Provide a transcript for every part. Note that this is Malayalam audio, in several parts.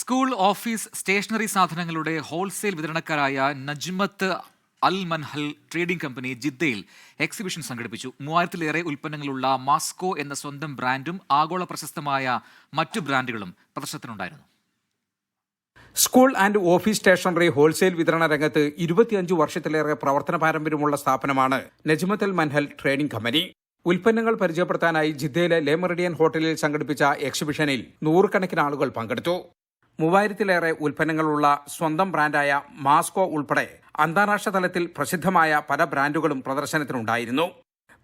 സ്കൂൾ, ഓഫീസ്, സ്റ്റേഷനറി സാധനങ്ങളുടെ ഹോൾസെയിൽ വിതരണക്കാരായ നജ്മത്ത് അൽ മൻഹൽ ട്രേഡിംഗ് കമ്പനി ജിദ്ദയിൽ എക്സിബിഷൻ സംഘടിപ്പിച്ചു. 3000-ലേറെ ഉൽപ്പന്നങ്ങളുള്ള മാസ്കോ എന്ന സ്വന്തം ബ്രാൻഡും ആഗോള പ്രശസ്തമായ മറ്റു ബ്രാൻഡുകളും പ്രദർശനത്തിനുണ്ടായിരുന്നു. School and office stationery wholesale വിതരണ രംഗത്ത് 25 വർഷത്തിലേറെ പ്രവർത്തന പാരമ്പര്യമുള്ള സ്ഥാപനമാണ് നജ്മത്ത് അൽ മൻഹൽ ട്രേഡിംഗ് കമ്പനി. ഉൽപ്പന്നങ്ങൾ പരിചയപ്പെടുത്താനായി ജിദ്ദയിലെ ലെ മെറിഡിയൻ ഹോട്ടലിൽ സംഘടിപ്പിച്ച എക്സിബിഷനിൽ നൂറുകണക്കിന് ആളുകൾ പങ്കെടുത്തു. 3000-ലേറെ ഉൽപ്പന്നങ്ങളുള്ള സ്വന്തം ബ്രാൻഡായ മാസ്കോ ഉൾപ്പെടെ അന്താരാഷ്ട്ര തലത്തിൽ പ്രസിദ്ധമായ പല ബ്രാൻഡുകളും പ്രദർശനത്തിനുണ്ടായിരുന്നു.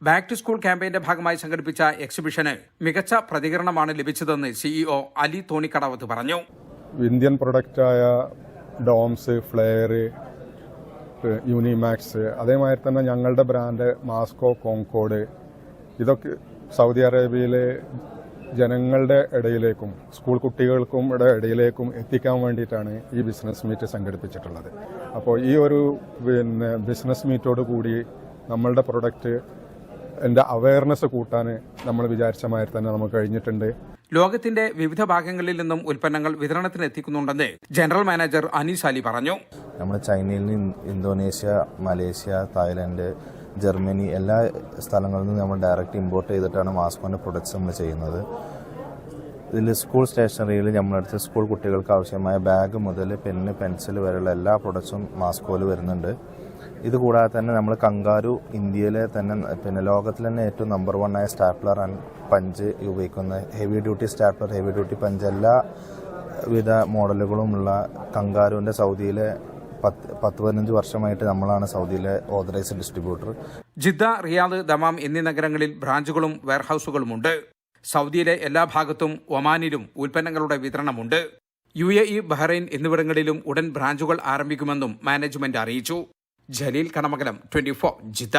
ബാക്ക് ടു സ്കൂൾ ക്യാമ്പയിന്റെ ഭാഗമായി സംഘടിപ്പിച്ച എക്സിബിഷന് മികച്ച പ്രതികരണമാണ് ലഭിച്ചതെന്ന് സിഇഒ അലി തോണിക്കടവത്ത് പറഞ്ഞു. ഇന്ത്യൻ പ്രൊഡക്റ്റായ ഡോംസ്, ഫ്ലെയർ, യൂണിമാക്സ്, അതേമാതിരി തന്നെ ഞങ്ങളുടെ ബ്രാൻഡ് മാസ്കോ, കോങ്കോഡ്, ഇതൊക്കെ സൗദി അറേബ്യയിലെ ജനങ്ങളുടെ ഇടയിലേക്കും സ്കൂൾ കുട്ടികൾക്കും ഇടയിലേക്കും എത്തിക്കാൻ വേണ്ടിയിട്ടാണ് ഈ ബിസിനസ് മീറ്റ് സംഘടിപ്പിച്ചിട്ടുള്ളത്. അപ്പോൾ ഈ ഒരു ബിസിനസ് മീറ്റോട് കൂടി നമ്മളുടെ പ്രൊഡക്റ്റ് അവയർനെസ് കൂട്ടാൻ നമ്മൾ വിചാരിച്ച മാതിരി തന്നെ നമുക്ക് കഴിഞ്ഞിട്ടുണ്ട്. ലോകത്തിന്റെ വിവിധ ഭാഗങ്ങളിൽ നിന്നും ഉൽപ്പന്നങ്ങൾ വിതരണത്തിന് എത്തിക്കുന്നുണ്ടെന്ന് ജനറൽ മാനേജർ അനീസ് അലി പറഞ്ഞു. നമ്മൾ ചൈനയിൽ നിന്ന് ഇന്തോനേഷ്യ, മലേഷ്യ, തായ്ലൻഡ്, ജർമ്മനി എല്ലാ സ്ഥലങ്ങളിൽ നിന്നും നമ്മൾ ഡയറക്റ്റ് ഇമ്പോർട്ട് ചെയ്തിട്ടാണ് മാസ്കോന്റെ പ്രൊഡക്ട്സ് നമ്മൾ ചെയ്യുന്നത്. ഇതിൽ സ്കൂൾ സ്റ്റേഷനറിയിൽ നമ്മളടുത്ത് സ്കൂൾ കുട്ടികൾക്ക് ആവശ്യമായ ബാഗ് മുതൽ പെന്ന്, പെൻസിൽ വരെയുള്ള എല്ലാ പ്രൊഡക്ട്സും മാസ്കോയിൽ വരുന്നുണ്ട്. ഇതുകൂടാതെ തന്നെ നമ്മൾ കങ്കാരു ഇന്ത്യയിലെ തന്നെ ലോകത്തിൽ തന്നെ ഏറ്റവും നമ്പർ 1 ആയ സ്റ്റാപ്ലർ ആൻഡ് പഞ്ച് ഉപയോഗിക്കുന്ന heavy duty stapler, heavy duty punch എല്ലാ വിധ മോഡലുകളുമുള്ള കങ്കാരുവിൻ്റെ സൗദിയിലെ 10-15 വർഷമായിട്ട് നമ്മളാണ് സൗദിയിലെ authorised distributor. Jeddah, Riyadh, Dammam എന്നീ നഗരങ്ങളിൽ ബ്രാഞ്ചുകളും വെയർഹൌസുകളുമുണ്ട്. സൗദിയിലെ എല്ലാ ഭാഗത്തും ഒമാനിലും ഉൽപ്പന്നങ്ങളുടെ വിതരണമുണ്ട്. UAE, ബഹ്റൈൻ എന്നിവിടങ്ങളിലും ഉടൻ ബ്രാഞ്ചുകൾ ആരംഭിക്കുമെന്നും മാനേജ്മെന്റ് അറിയിച്ചു. ജലീൽ കണമകലം, 24 ജിദ്ദ.